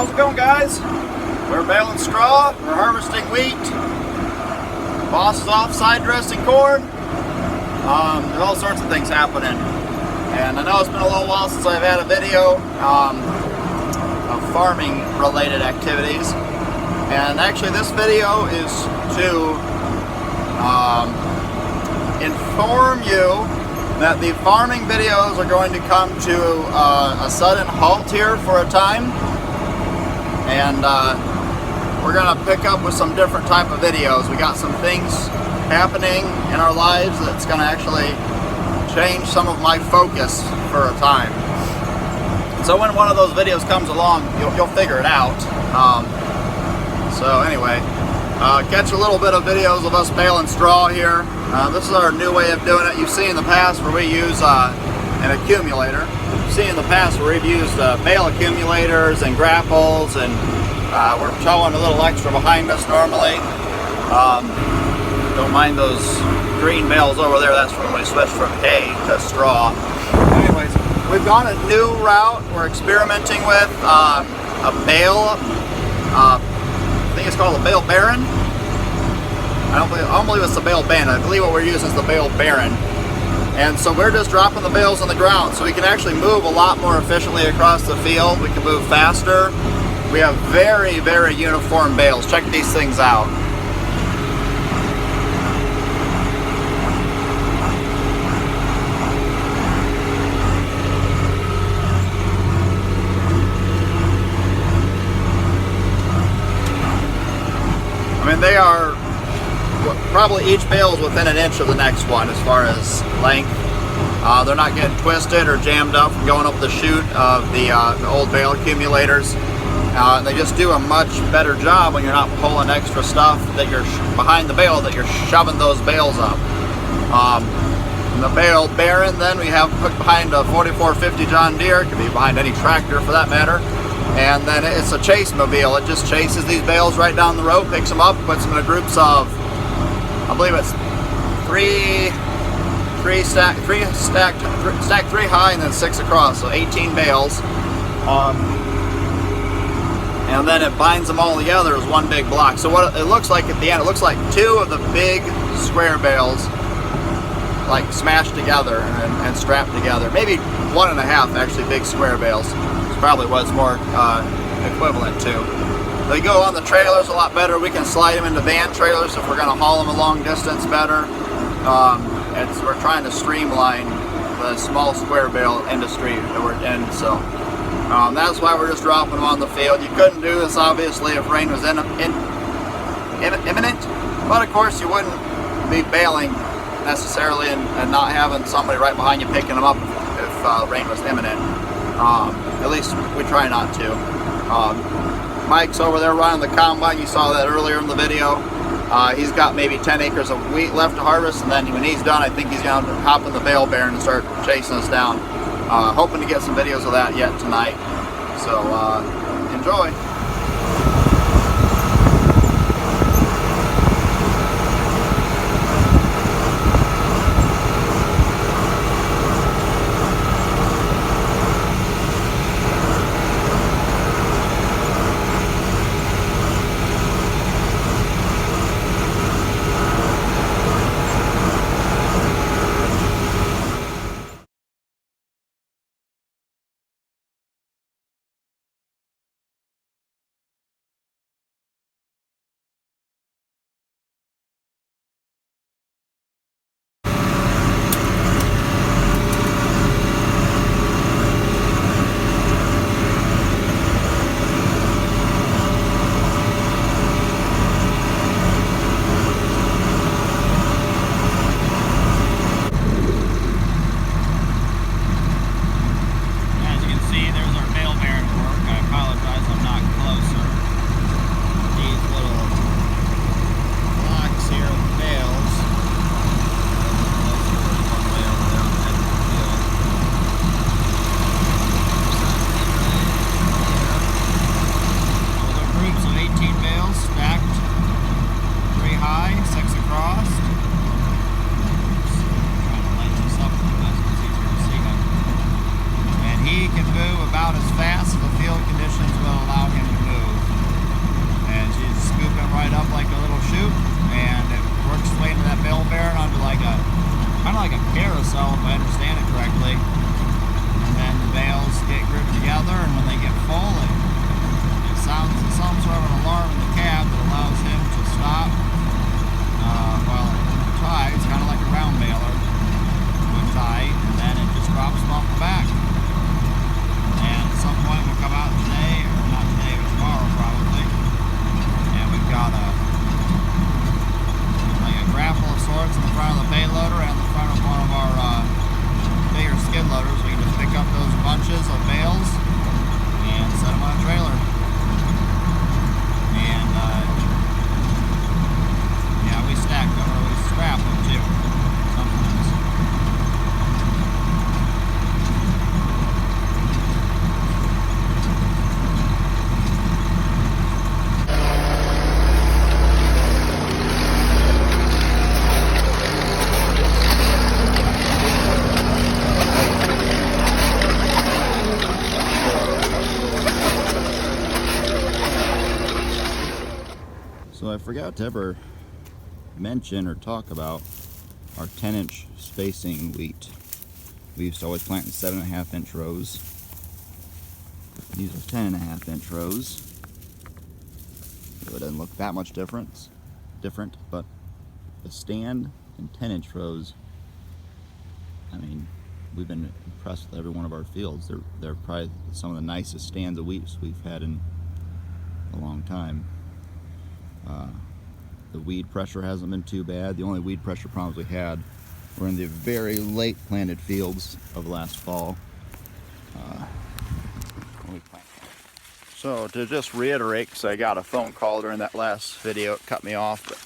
How's it going, guys? We're baling straw, we're harvesting wheat. Boss is off side dressing corn. There's all sorts of things happening. And I know it's been a little while since I've had a video of farming related activities. And actually this video is to inform you that the farming videos are going to come to a sudden halt here for a time, and we're going to pick up with some different type of videos. We got some things happening in our lives that's going to actually change some of my focus for a time. So when one of those videos comes along, you'll figure it out. So anyway, catch a little bit of videos of us baling straw here. This is our new way of doing it. You've seen in the past where we use an accumulator. You've seen in the past where we've used bale accumulators and grapples, and we're towing a little extra behind us normally. Don't mind those green bales over there. That's when we switched from hay to straw. Anyways, we've gone a new route. We're experimenting with a bale. I think it's called a Bale Baron. I don't believe it's the Bale Baron. I believe what we're using is the Bale Baron. And so we're just dropping the bales on the ground, so we can actually move a lot more efficiently across the field. We can move faster. We have very, very uniform bales. Check these things out. I mean, they are probably each bale is within an inch of the next one as far as length. They're not getting twisted or jammed up from going up the chute of the old bale accumulators. They just do a much better job when you're not pulling extra stuff that you're behind the bale, that you're shoving those bales up. And the Bale Baron, then we have hooked behind a 4450 John Deere. It could be behind any tractor for that matter. And then it's a chase mobile. It just chases these bales right down the road, picks them up, puts them in groups of, I believe it's stacked three high and then 6 across, so 18 bales. And then it binds them all together as one big block. So what it looks like at the end, it looks like 2 of the big square bales like smashed together and strapped together. Maybe 1.5 actually big square bales. It's probably what it's more equivalent to. They go on the trailers a lot better. We can slide them into van trailers if we're going to haul them a long distance better. We're trying to streamline the small square bale industry that we're in. So that's why we're just dropping them on the field. You couldn't do this obviously if rain was imminent, but of course you wouldn't be baling necessarily and not having somebody right behind you picking them up if rain was imminent. At least we try not to. Mike's over there running the combine. You saw that earlier in the video. He's got maybe 10 acres of wheat left to harvest, and then when he's done, I think he's going to hop in the Bale Baron and start chasing us down. Hoping to get some videos of that yet tonight. So enjoy. carousel, if I understand it correctly. And then the bales get grouped together, and when they get full, it sounds some sort of an alarm in the cab that allows him to stop while it ties, kind of like a round baler would tie, and then it just drops them off the back. And at some point we'll come out today, or not today, but tomorrow probably, and we've got a grapple of sorts in the front of the payloader and the front of one of our bigger skid loaders. We can just pick up those bunches of bales and set them on a trailer. And yeah, we stack them, or we scrap them too sometimes. So I forgot to ever mention or talk about our 10-inch spacing wheat. We used to always plant in 7.5-inch rows. These are 10.5-inch rows. So it doesn't look that much different, but the stand in 10-inch rows, I mean, we've been impressed with every one of our fields. They're probably some of the nicest stands of wheat we've had in a long time. The weed pressure hasn't been too bad. The only weed pressure problems we had were in the very late planted fields of last fall. So to just reiterate, because I got a phone call during that last video, it cut me off, but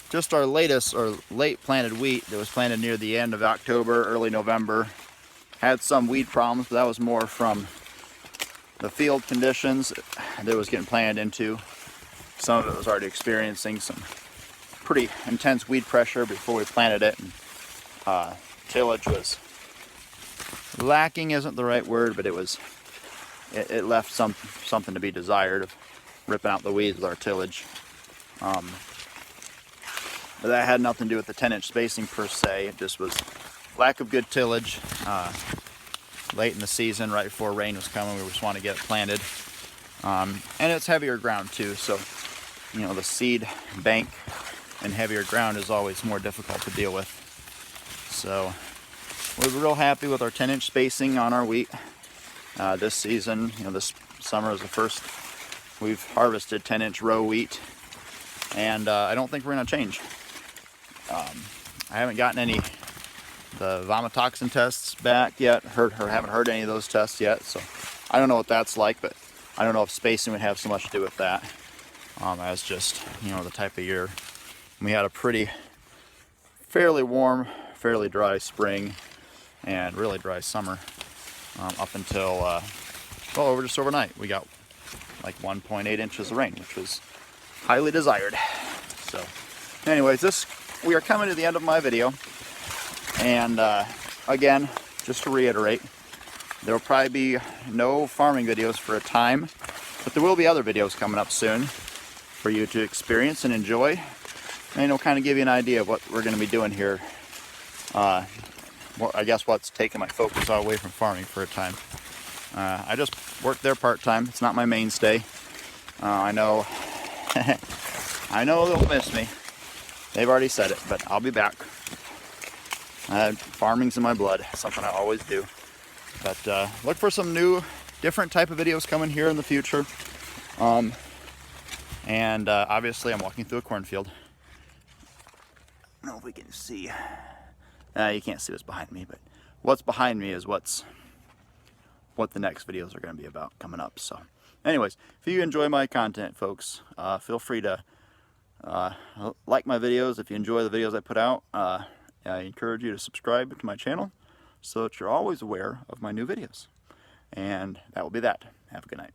just our latest or late planted wheat that was planted near the end of October, early November, had some weed problems, but that was more from the field conditions that it was getting planted into. Some of it was already experiencing some pretty intense weed pressure before we planted it. And, tillage was lacking, isn't the right word, but it left something to be desired of ripping out the weeds with our tillage. But that had nothing to do with the 10-inch spacing per se. It just was lack of good tillage. Late in the season, right before rain was coming, we just wanted to get it planted. And it's heavier ground too, so you know, the seed bank and heavier ground is always more difficult to deal with. So we're real happy with our 10-inch spacing on our wheat. This season, you know, this summer is the first we've harvested 10-inch row wheat, and I don't think we're going to change. I haven't gotten any the vomitoxin tests back yet. Haven't heard any of those tests yet, so I don't know what that's like, but I don't know if spacing would have so much to do with that. As just, you know, the type of year. We had a fairly warm, fairly dry spring, and really dry summer up until, well, just overnight. We got like 1.8 inches of rain, which was highly desired. So, anyways, we are coming to the end of my video. And again, just to reiterate, there will probably be no farming videos for a time, but there will be other videos coming up soon for you to experience and enjoy, and it'll kind of give you an idea of what we're going to be doing here. I guess what's taking my focus away from farming for a time. I just work there part-time. It's not my mainstay. I know I know they'll miss me. They've already said it, but I'll be back. Farming's in my blood, something I always do. But look for some new, different type of videos coming here in the future. And obviously I'm walking through a cornfield. I don't know if we can see. You can't see what's behind me, but what's behind me is what the next videos are going to be about coming up. So anyways, if you enjoy my content, folks, feel free to like my videos. If you enjoy the videos I put out, I encourage you to subscribe to my channel so that you're always aware of my new videos. And that will be that. Have a good night.